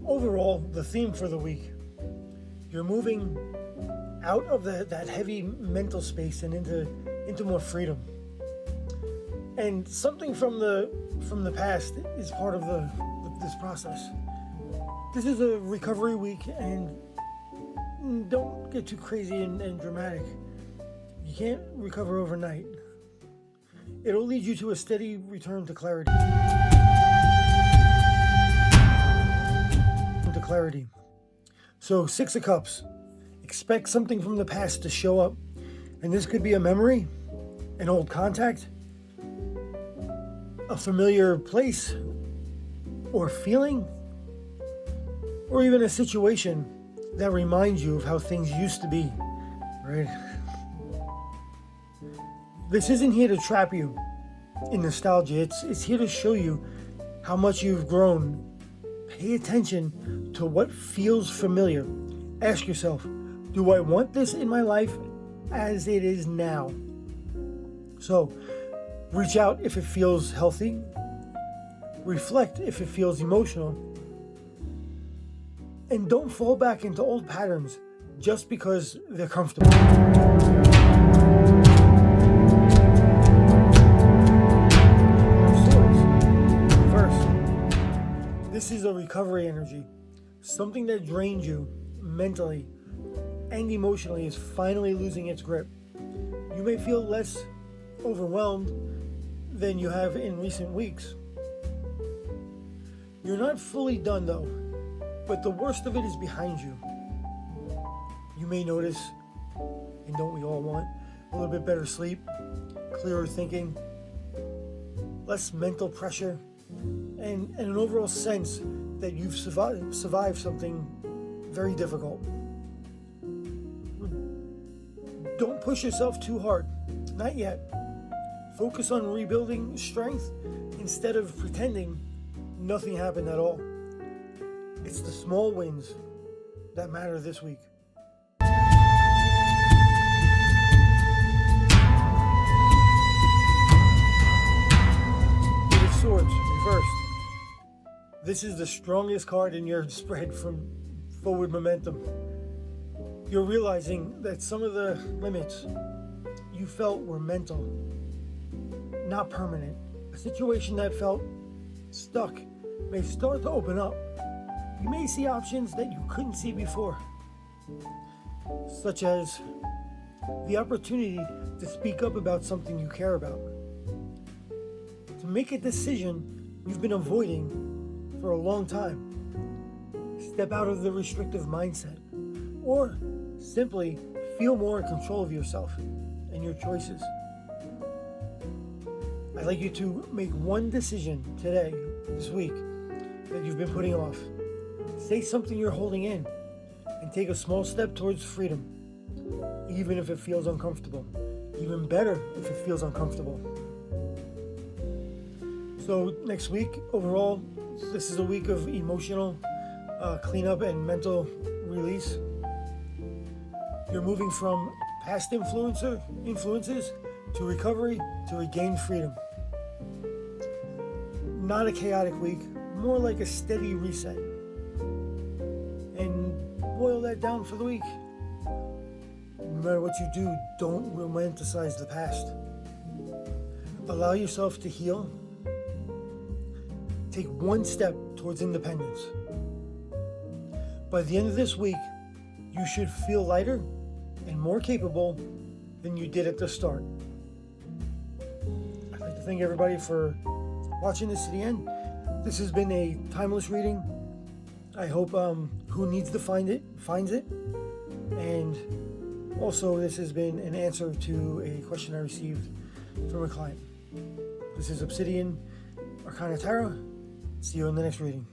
Overall, the theme for the week, you're moving out of that heavy mental space and into more freedom. And something from the past is part of this process. This is a recovery week, and don't get too crazy and dramatic. You can't recover overnight. It'll lead you to a steady return to clarity. So 6 of Cups. Expect something from the past to show up. And this could be a memory, an old contact, a familiar place or feeling, or even a situation that reminds you of how things used to be, right? This isn't here to trap you in nostalgia. It's here to show you how much you've grown. Pay attention to what feels familiar. Ask yourself, do I want this in my life as it is now? So, reach out if it feels healthy. Reflect if it feels emotional. And don't fall back into old patterns just because they're comfortable. This is a recovery energy. Something that drains you mentally and emotionally is finally losing its grip. You may feel less overwhelmed than you have in recent weeks. You're not fully done though, but the worst of it is behind you. You may notice, and don't we all want, a little bit better sleep, clearer thinking, less mental pressure, and an overall sense that you've survived something very difficult. Don't push yourself too hard. Not yet. Focus on rebuilding strength instead of pretending nothing happened at all. It's the small wins that matter this week. Eight of Swords, reversed. This is the strongest card in your spread from forward momentum. You're realizing that some of the limits you felt were mental, not permanent. A situation that felt stuck may start to open up. You may see options that you couldn't see before, such as the opportunity to speak up about something you care about, to make a decision you've been avoiding for a long time, step out of the restrictive mindset, or simply feel more in control of yourself and your choices. I'd like you to make one decision today, this week, that you've been putting off. Say something you're holding in and take a small step towards freedom, even if it feels uncomfortable. Even better if it feels uncomfortable. So next week, overall, this is a week of emotional cleanup and mental release. You're moving from past influences to recovery to regain freedom. Not a chaotic week, more like a steady reset. And boil that down for the week. No matter what you do, don't romanticize the past. Allow yourself to heal. Take one step towards independence. By the end of this week, you should feel lighter and more capable than you did at the start. I'd like to thank everybody for watching this to the end. This has been a timeless reading. I hope who needs to find it finds it. And also, this has been an answer to a question I received from a client. This is Obsidian, Arcana Tarot. See you in the next reading.